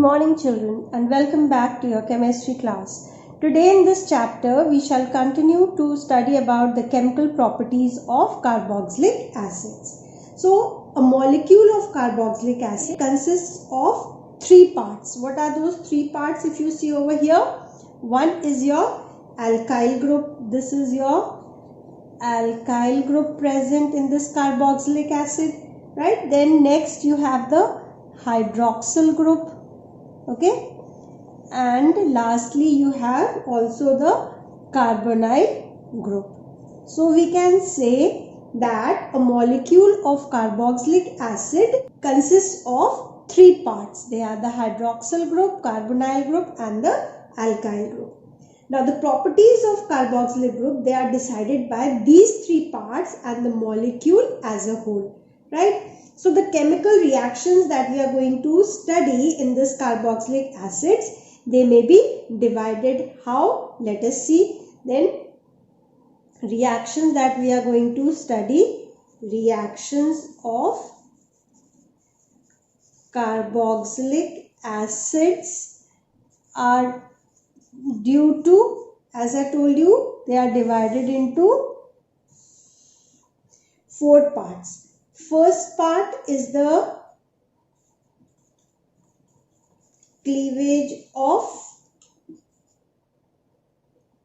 morning children and welcome back to your chemistry class. Today in this chapter we shall continue to study about the chemical properties of carboxylic acids. So a molecule of carboxylic acid consists of three parts. What are those three parts if you see over here? One is your alkyl group. This is your alkyl group present in this carboxylic acid, right? Then next you have the hydroxyl group. Okay, and lastly you have also the carbonyl group. So we can say that a molecule of carboxylic acid consists of three parts. They are the hydroxyl group, carbonyl group and the alkyl group. Now the properties of carboxylic group, they are decided by these three parts and the molecule as a whole, right? So the chemical reactions that we are going to study in this carboxylic acids, they may be divided. How? Let us see. Then reactions that we are going to study, reactions of carboxylic acids are due to, as I told you, they are divided into four parts. First part is the cleavage of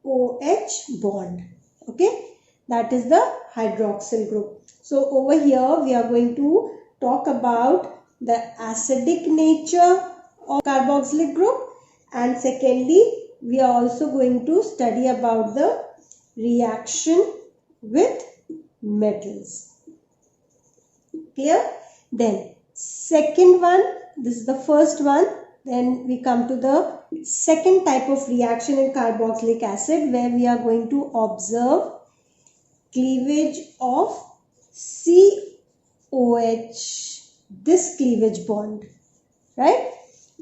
OH bond. Okay, that is the hydroxyl group. So over here we are going to talk about the acidic nature of carboxylic group, and secondly we are also going to study about the reaction with metals. Clear? Then second one, this is the first one. Then we come to the second type of reaction in carboxylic acid, where we are going to observe cleavage of COH, this cleavage bond, right?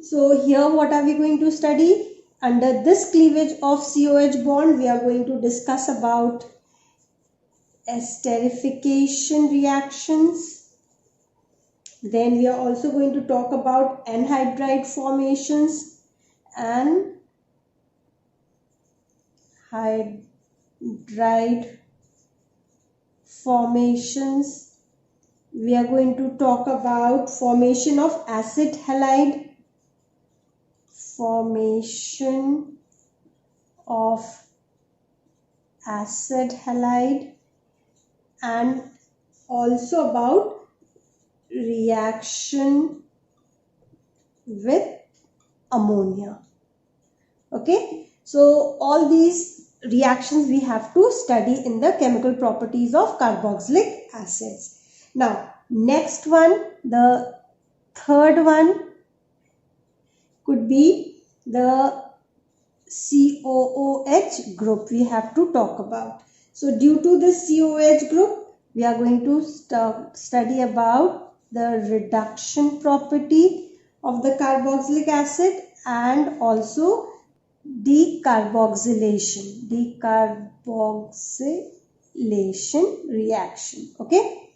So here what are we going to study? Under this cleavage of COH bond, we are going to discuss about esterification reactions. Then we are also going to talk about anhydride formations and hydride formations. We are going to talk about formation of acid halide, formation of acid halide, and also about reaction with ammonia. Okay, so all these reactions we have to study in the chemical properties of carboxylic acids. Now next one, the third one could be the COOH group we have to talk about. So due to this COOH group, we are going to study about the reduction property of the carboxylic acid and also decarboxylation reaction. Okay,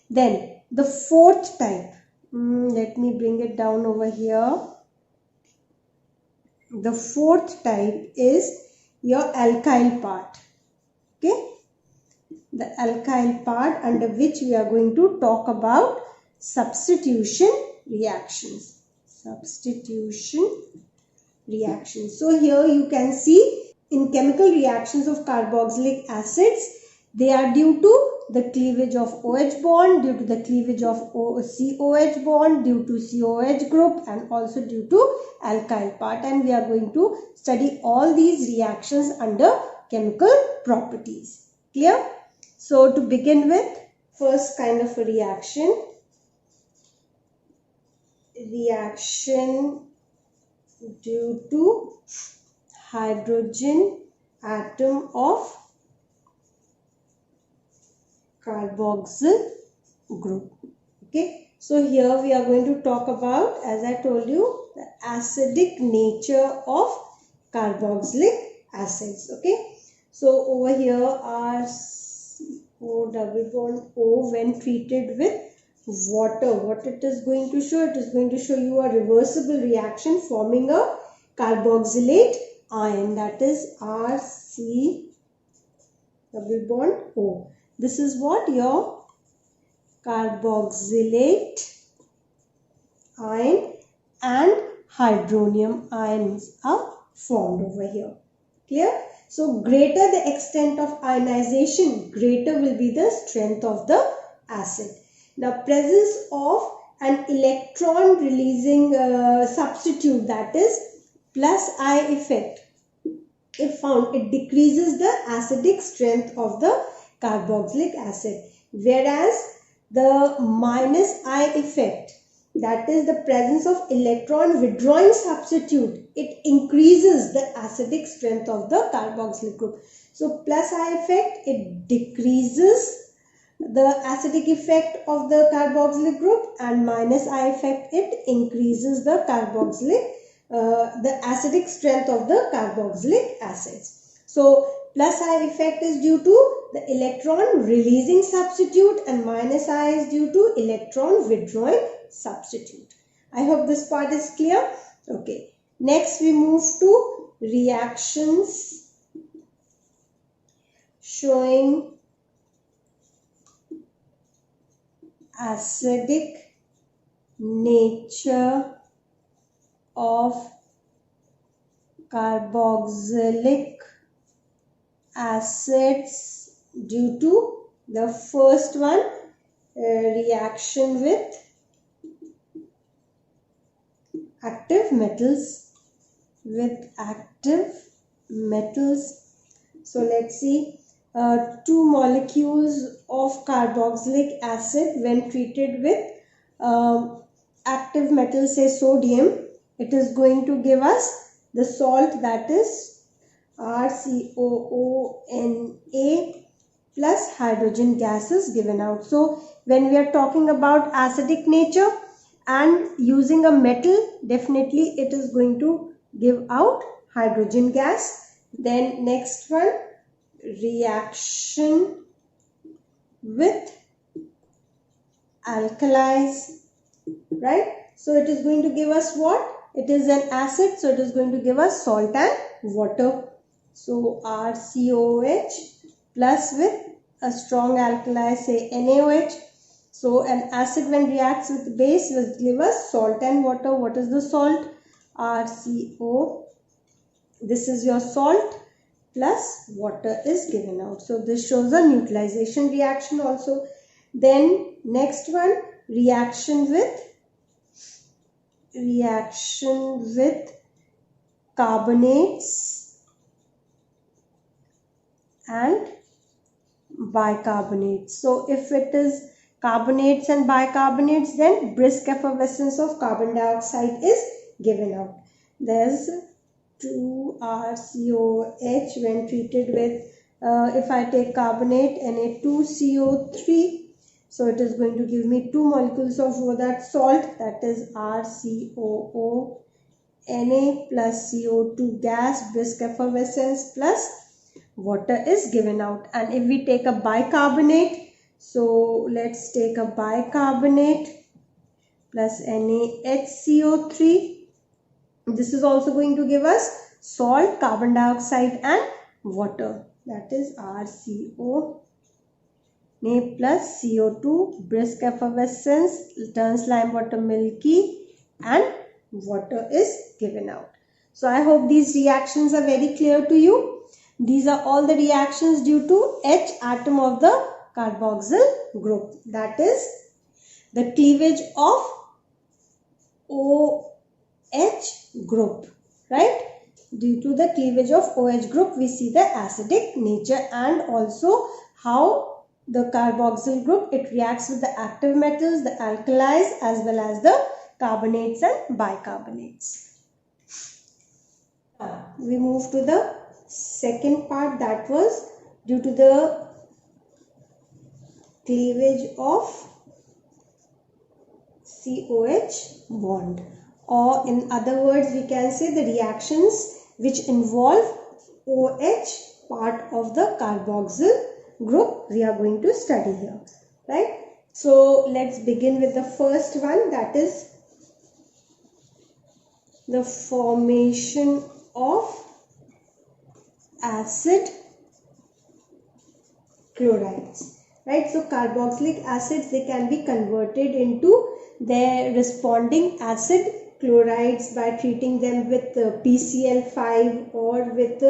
then the fourth type, let me bring it down over here. The fourth type is your alkyl part. Okay, the alkyl part, under which we are going to talk about substitution reactions. So here you can see in chemical reactions of carboxylic acids, they are due to the cleavage of OH bond, due to the cleavage of COH bond, due to COH group, and also due to alkyl part, and we are going to study all these reactions under chemical properties. Clear? So to begin with, first kind of a reaction due to hydrogen atom of carboxyl group. Okay, so here we are going to talk about, as I told you, the acidic nature of carboxylic acids. Okay, so over here our O double bond O, when treated with water. What it is going to show? It is going to show you a reversible reaction forming a carboxylate ion, that is RC double bond O. This is what your carboxylate ion and hydronium ions are formed over here. Clear? So greater the extent of ionization, greater will be the strength of the acid. Now presence of an electron releasing substitute, that is plus I effect, if found, it decreases the acidic strength of the carboxylic acid, whereas the minus I effect, that is the presence of electron withdrawing substitute, it increases the acidic strength of the carboxylic group. So plus I effect, it decreases the acidic effect of the carboxylic group, and minus I effect, it increases the carboxylic the acidic strength of the carboxylic acids. So plus I effect is due to the electron releasing substitute, and minus I is due to electron withdrawing substitute. I hope this part is clear. Okay. Next we move to reactions showing acidic nature of carboxylic acids due to the first one, reaction with active metals. So let's see, two molecules of carboxylic acid when treated with active metal, say sodium, it is going to give us the salt, that is RCOONA plus hydrogen gas is given out. So when we are talking about acidic nature and using a metal, definitely it is going to give out hydrogen gas. Then next one, reaction with alkalis, right? So it is going to give us what? It is an acid, so it is going to give us salt and water. So RCOH plus with a strong alkali, say NaOH. So an acid when reacts with base will give us salt and water. What is the salt? RCO. This is your salt plus water is given out. So this shows a neutralization reaction also. Then next one, reaction with carbonates and bicarbonates. So if it is carbonates and bicarbonates, then brisk effervescence of carbon dioxide is given out. There's 2RCOH when treated with, if I take carbonate, Na2CO3, so it is going to give me two molecules of that salt, that is RCOO Na plus CO2 gas, brisk effervescence plus water is given out. And if we take a bicarbonate, so let's take a bicarbonate plus NaHCO3. This is also going to give us salt, carbon dioxide and water, that is RCO Na plus CO2, brisk effervescence, turns lime water milky and water is given out. So I hope these reactions are very clear to you. These are all the reactions due to H atom of the carboxyl group, that is the cleavage of OH group, right? Due to the cleavage of OH group, we see the acidic nature and also how the carboxyl group, it reacts with the active metals, the alkalis as well as the carbonates and bicarbonates. We move to the second part, that was due to the cleavage of COH bond, or in other words we can say the reactions which involve OH part of the carboxyl group we are going to study here, right? So let's begin with the first one, that is the formation of acid chlorides, right? So carboxylic acids, they can be converted into their responding acid chlorides by treating them with PCl5 or with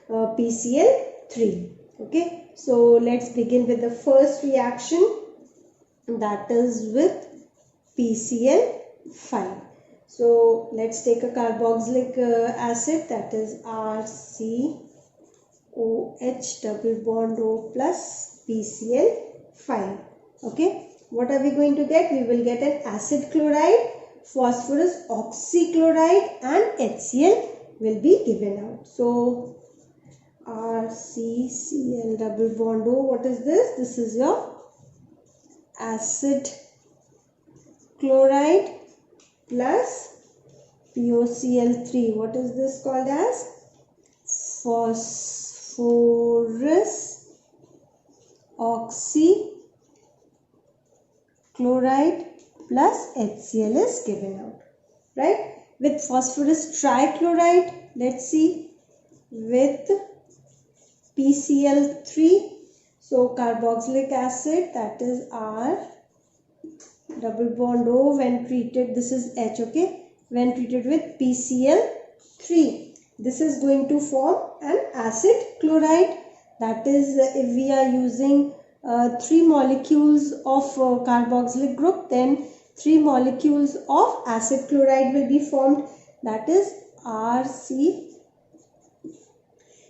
PCl3. Okay, so let's begin with the first reaction, that is with PCl5. So let's take a carboxylic acid, that is RCOH double bond O plus PCl5. Okay, what are we going to get? We will get an acid chloride, phosphorus oxychloride, and HCl will be given out. So RCCl double bond O, what is this? This is your acid chloride plus POCl3. What is this called as? Phosphorus oxychloride plus HCl is given out, right? With phosphorus trichloride, let's see, with PCl3. So carboxylic acid, that is R double bond O, when treated, this is H, okay, when treated with PCl3, this is going to form an acid chloride. That is, if we are using 3 molecules of carboxylic group, then 3 molecules of acid chloride will be formed, that is RC.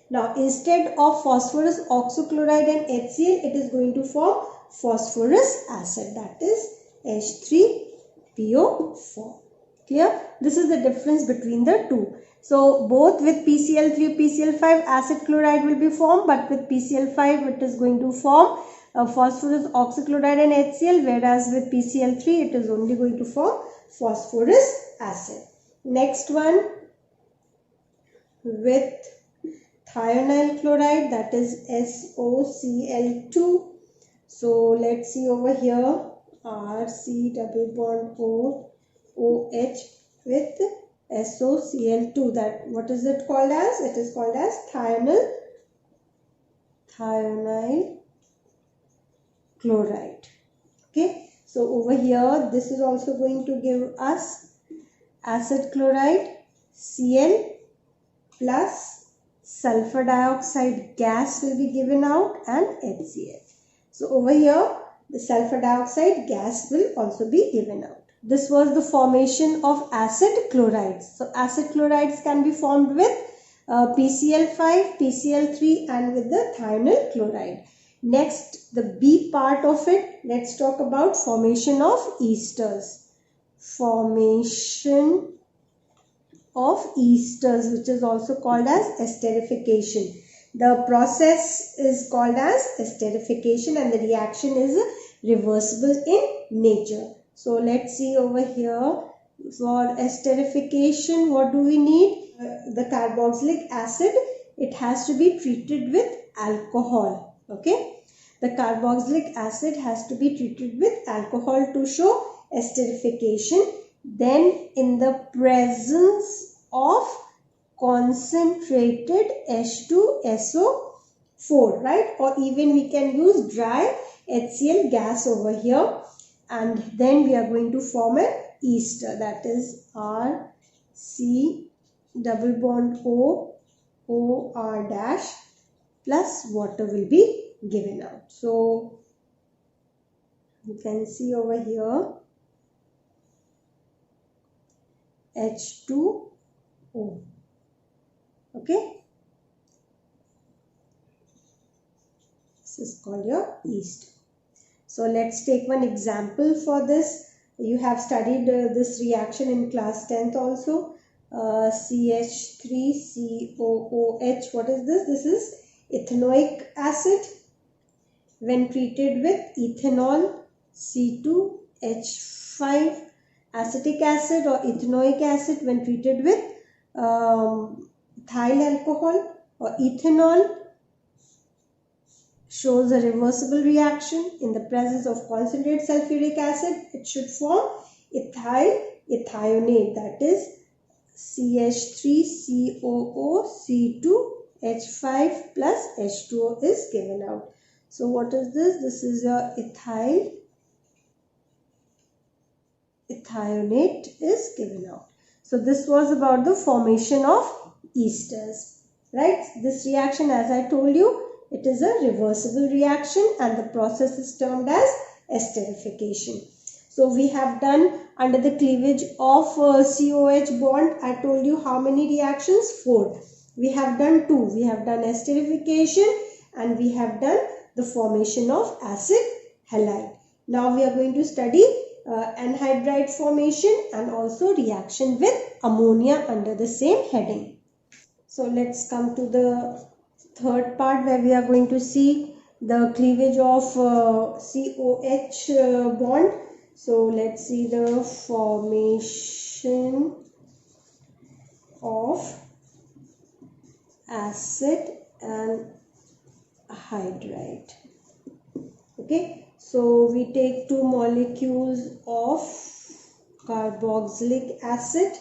Now instead of phosphorus oxychloride and HCl, it is going to form phosphorus acid, that is H3PO4. Clear? This is the difference between the two. So both with PCl3, PCl5, acid chloride will be formed, but with PCl5 it is going to form phosphorus oxychloride and HCl, whereas with PCl3 it is only going to form phosphorus acid. Next one, with thionyl chloride, that is SOCl2. So let's see over here, RC double bond OH with SOCl2. That, what is it called as? It is called as thionyl chloride. Okay, so over here this is also going to give us acid chloride, Cl plus sulfur dioxide gas will be given out, and HCl. So over here the sulfur dioxide gas will also be given out. This was the formation of acid chlorides. So acid chlorides can be formed with PCl5, PCl3, and with the thionyl chloride. Next, the B part of it, let's talk about formation of esters. Formation of esters, which is also called as esterification. The process is called as esterification, and the reaction is reversible in nature. So let's see over here, for esterification, what do we need? The carboxylic acid, it has to be treated with alcohol. Okay, the carboxylic acid has to be treated with alcohol to show esterification. Then in the presence of concentrated H2SO4, right? Or even we can use dry HCl gas over here, and then we are going to form an ester, that is RC double bond OR dash plus water will be given out. So you can see over here H2O. Okay, this is called your ester. So let's take one example for this. You have studied this reaction in class 10th also. CH3COOH. What is this? This is ethanoic acid. When treated with ethanol, C2H5. Acetic acid or ethanoic acid, when treated with ethyl alcohol or ethanol, shows a reversible reaction. In the presence of concentrated sulfuric acid, it should form ethyl ethionate, that is CH3COOC2H5 plus H2O is given out. So what is this? This is your ethyl ethionate is given out. So this was about the formation of esters, right? This reaction, as I told you, it is a reversible reaction and the process is termed as esterification. So we have done under the cleavage of COH bond, I told you how many reactions? 4. We have done 2. We have done esterification and we have done the formation of acid halide. Now we are going to study anhydride formation and also reaction with ammonia under the same heading. So let's come to the third part where we are going to see the cleavage of COH bond. So let's see the formation of acid and hydride. Okay. So we take 2 molecules of carboxylic acid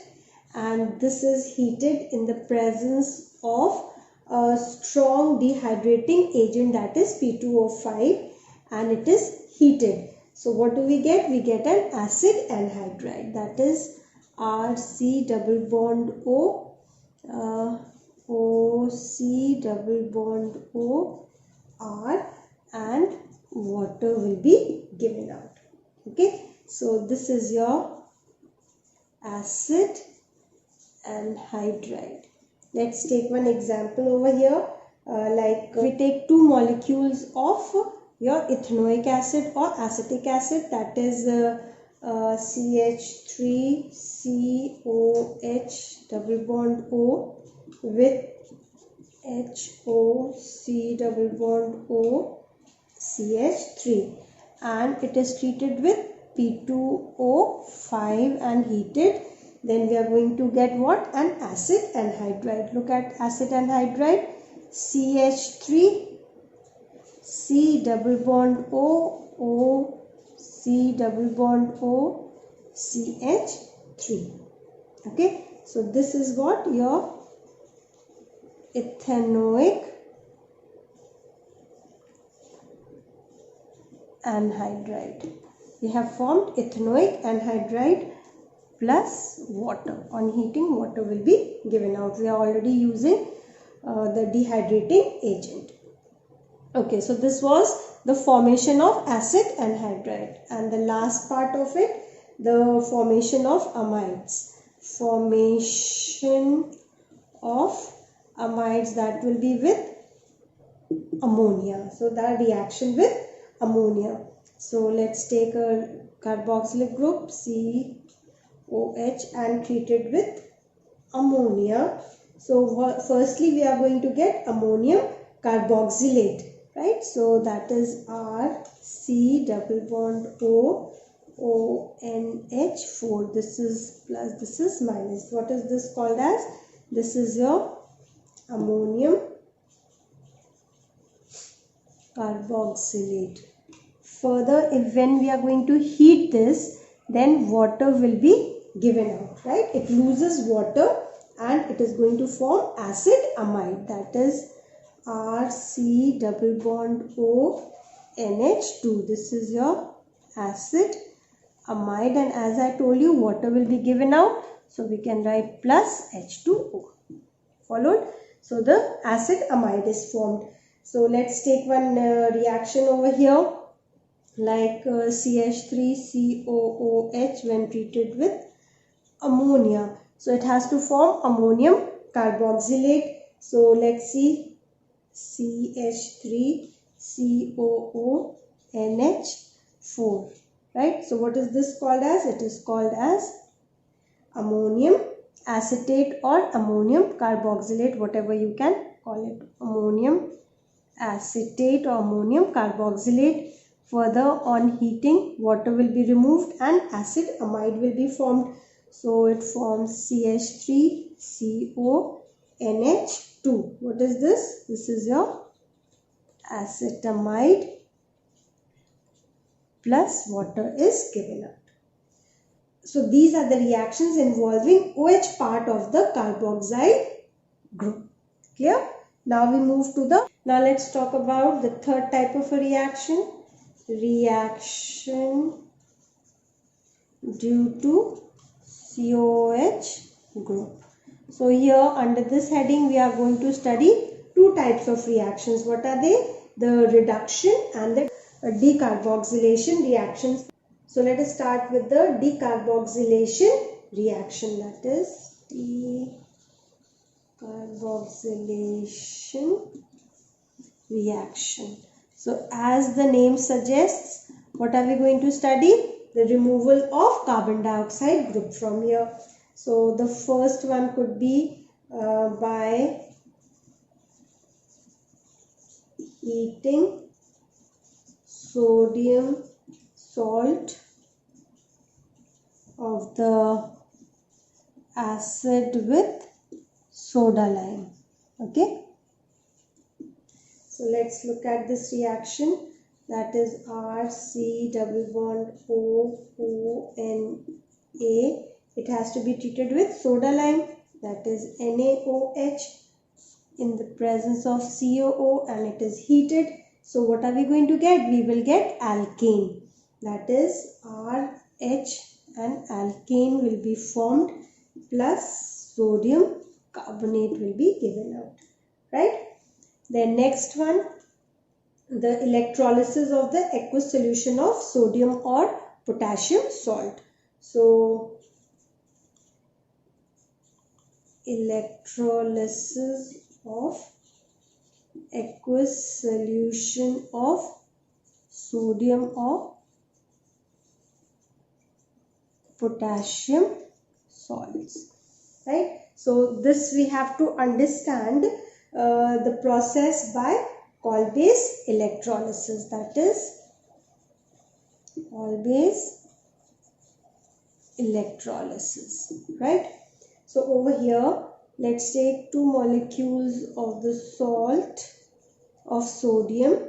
and this is heated in the presence of a strong dehydrating agent, that is P2O5, and it is heated. So what do we get? We get an acid anhydride, that is RC double bond O, OC double bond O, R, and water will be given out. Okay, so this is your acid anhydride. Let's take one example over here. Like we take 2 molecules of your ethanoic acid or acetic acid, that is CH3COH double bond O with HOC double bond O CH3, and it is treated with P2O5 and heated. Then we are going to get what? An acid anhydride. Look at acid anhydride. CH3 C double bond O C double bond O CH3. Okay, so this is what your ethanoic anhydride. We have formed ethanoic anhydride plus water. On heating, water will be given out. We are already using the dehydrating agent. Okay, so this was the formation of acid anhydride, and the last part of it, the formation of amides. Formation of amides, that will be with ammonia. So that reaction with ammonia. So let's take a carboxylic group COH and treat it with ammonia. So firstly we are going to get ammonium carboxylate, right? So that is RC double bond O ONH4. This is plus, this is minus. What is this called as? This is your ammonium carboxylate. Further, when we are going to heat this, then water will be given out, right? It loses water and it is going to form acid amide, that is RC double bond O NH2. This is your acid amide, and as I told you, water will be given out, so we can write plus H2O. Followed? So the acid amide is formed. So let's take one reaction over here, like CH3COOH when treated with ammonia. So it has to form ammonium carboxylate. So let's see, CH3COONH4, right? So what is this called as? It is called as ammonium acetate or ammonium carboxylate, whatever you can call it, ammonium acetate or ammonium carboxylate. Further, on heating, water will be removed and acid amide will be formed. So it forms CH3CONH2. What is this? This is your acetamide plus water is given out. So these are the reactions involving OH part of the carboxyl group. Clear? Now we move to now let's talk about the third type of a reaction. Reaction due to COH group. So here under this heading we are going to study two types of reactions. What are they? The reduction and the decarboxylation reactions. So let us start with the decarboxylation reaction, that is decarboxylation reaction. So as the name suggests, what are we going to study? The removal of carbon dioxide group from here. So the first one could be by heating sodium salt of the acid with soda lime. Okay. So let's look at this reaction, that is RC double bond ONA. It has to be treated with soda lime, that is NaOH, in the presence of COO, and it is heated. So what are we going to get? We will get alkane, that is RH, and alkane will be formed plus sodium carbonate will be given out, right? Then next one, the electrolysis of the aqueous solution of sodium or potassium salt. So electrolysis of aqueous solution of sodium or potassium salts, right? So this we have to understand the process by Kolbe's electrolysis, that is Kolbe's electrolysis, right? So over here, let's take two molecules of the salt of sodium,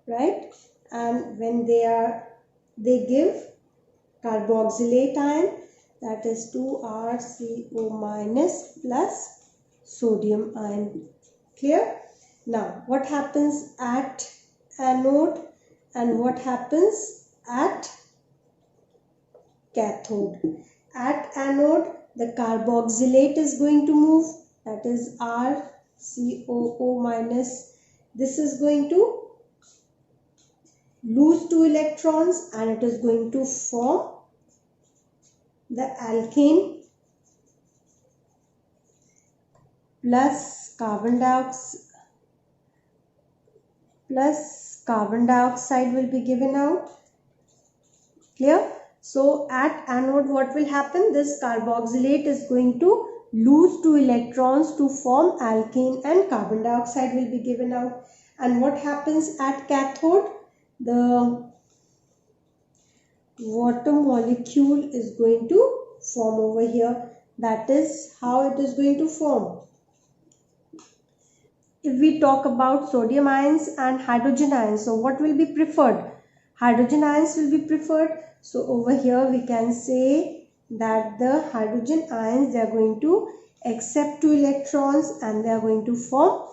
right? And when they give carboxylate ion, that is 2RCO minus plus sodium ion. Clear? Now what happens at anode and what happens at cathode? At anode, the carboxylate is going to move, that is RCOO minus. This is going to lose 2 electrons and it is going to form the alkane plus carbon dioxide will be given out. Clear? So at anode what will happen? This carboxylate is going to lose 2 electrons to form alkane and carbon dioxide will be given out. And what happens at cathode? The water molecule is going to form over here. That is how it is going to form. If we talk about sodium ions and hydrogen ions, so what will be preferred? Hydrogen ions will be preferred. So over here we can say that the hydrogen ions, they are going to accept 2 electrons and they are going to form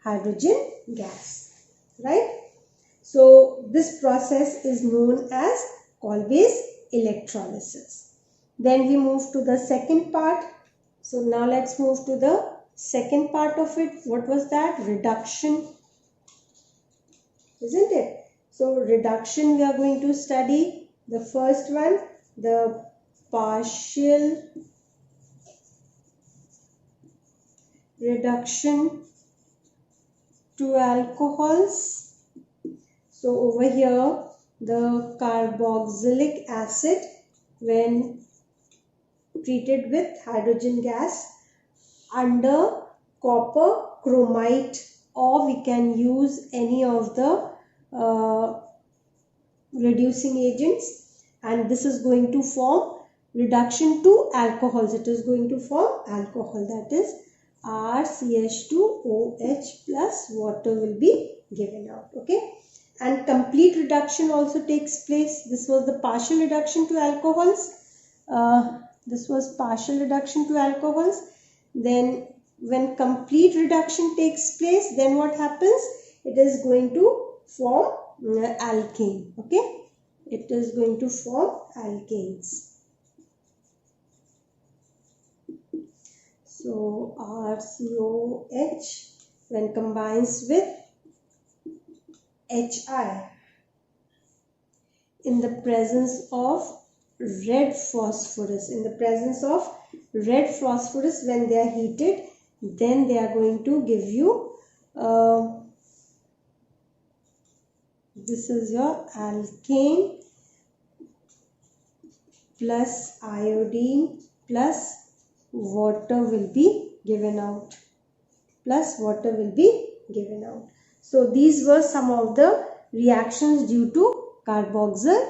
hydrogen gas, right? So this process is known as Kolbe's electrolysis. Then we move to the second part. So now let's move to the second part of it. What was that? Reduction, isn't it? So reduction we are going to study. The first one, the partial reduction to alcohols. So over here, the carboxylic acid, when treated with hydrogen gas under copper chromite, or we can use any of the reducing agents, and this is going to form reduction to alcohols. It is going to form alcohol, that is RCH2OH plus water will be given out. Okay, and complete reduction also takes place. This was the partial reduction to alcohols. This was partial reduction to alcohols. Then when complete reduction takes place, then what happens? It is going to form alkane. Okay, it is going to form alkanes. So RCOH when combines with HI in the presence of red phosphorus, when they are heated, then they are going to give you this is your alkane plus iodine plus water will be given out. So these were some of the reactions due to carboxyl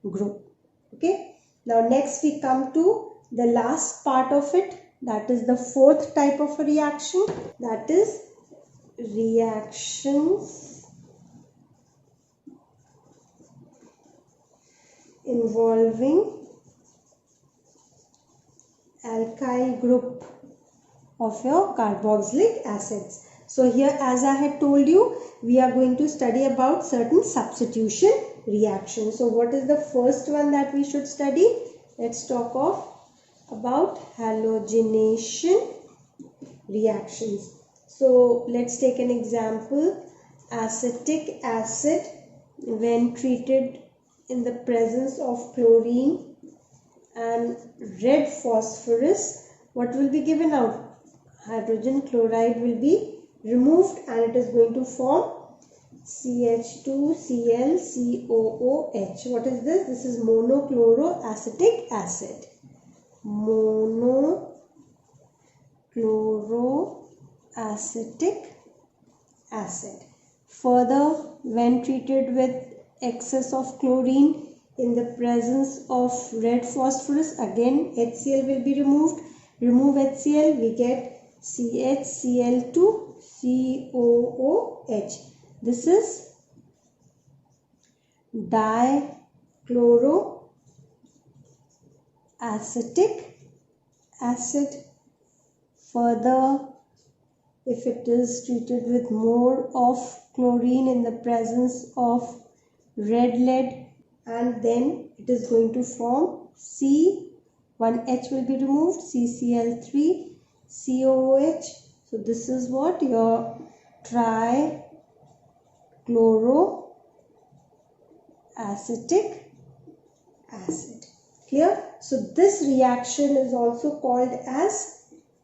group. Okay. Now next we come to the last part of it, that is the fourth type of a reaction, that is reactions involving alkyl group of your carboxylic acids. So here, as I had told you, we are going to study about certain substitution reactions. So what is the first one that we should study? Let's talk about halogenation reactions. So let's take an example. Acetic acid when treated in the presence of chlorine and red phosphorus, what will be given out? Hydrogen chloride will be removed and it is going to form CH2ClCOOH. What is this? This is monochloroacetic acid. Monochloroacetic acid. Further, when treated with excess of chlorine in the presence of red phosphorus, again HCl will be removed. Remove HCl, we get CHCl2COOH. This is dichloroacetic acid. Further, if it is treated with more of chlorine in the presence of red lead, and then it is going to form one H will be removed, CCl3COOH. So this is what your trichloroacetic acid. Clear? So this reaction is also called as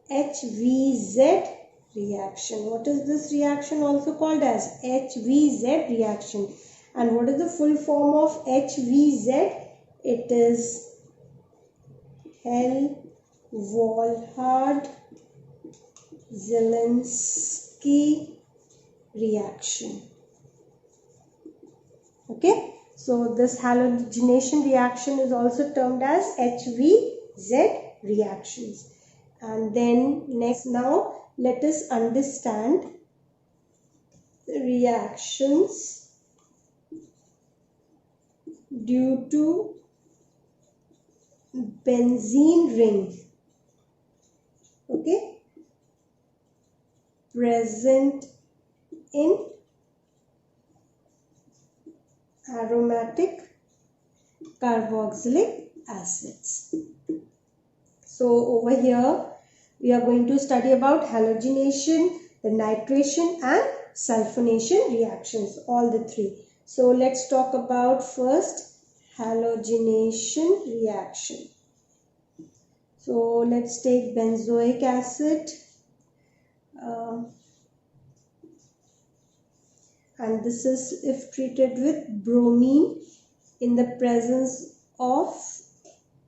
HVZ reaction. What is this reaction also called as? HVZ reaction. And what is the full form of HVZ? It is Hell-Volhard-Zielinski reaction. Okay, so this halogenation reaction is also termed as HVZ reactions. And then next, now let us understand reactions due to benzene ring, okay, present in aromatic carboxylic acids. So over here we are going to study about halogenation, the nitration and sulfonation reactions, all the three. So let's talk about first halogenation reaction. So let's take benzoic acid and this is if treated with bromine in the presence of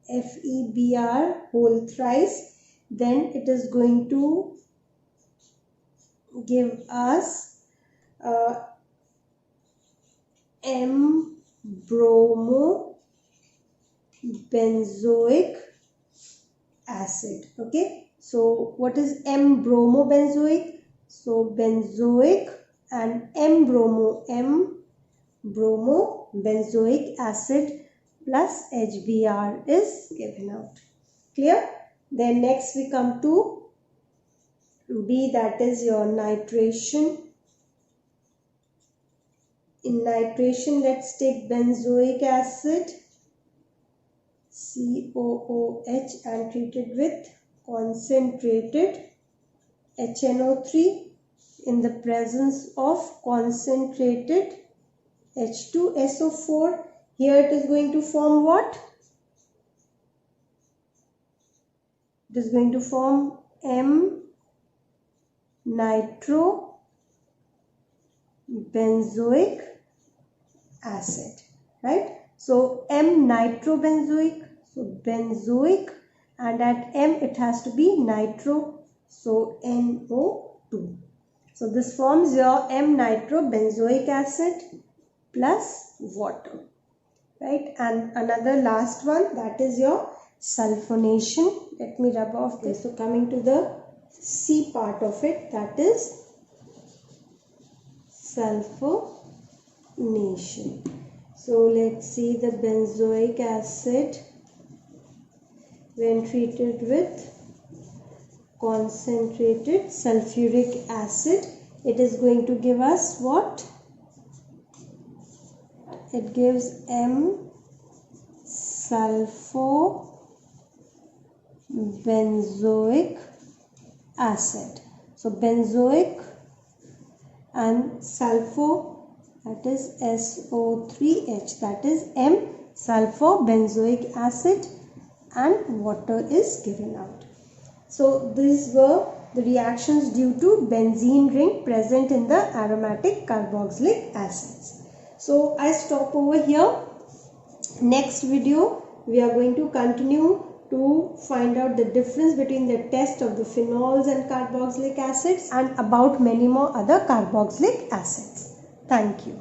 FeBr whole thrice, then it is going to give us M-bromobenzoic acid. Okay, so what is M-bromobenzoic? So benzoic and M-bromo-benzoic acid plus HBr is given out. Clear? Then next we come to B, that is your nitration. In nitration, let's take benzoic acid, COOH, and treat it with concentrated HNO3 in the presence of concentrated H2SO4. Here it is going to form what? It is going to form M-nitrobenzoic acid, right? So M-nitrobenzoic, so benzoic, and at M it has to be nitro, so NO2. So this forms your M-nitrobenzoic acid plus water, right? And another last one, that is your sulfonation. Let me rub off this. So coming to the C part of it, that is sulfonation. So let's see the benzoic acid when treated with concentrated sulfuric acid. It is going to give us what? It gives M-sulfobenzoic acid. So benzoic and sulfo, that is SO3H, that is M-sulfobenzoic acid, and water is given out. So these were the reactions due to benzene ring present in the aromatic carboxylic acids. So I stop over here. Next video we are going to continue to find out the difference between the test of the phenols and carboxylic acids and about many more other carboxylic acids. Thank you.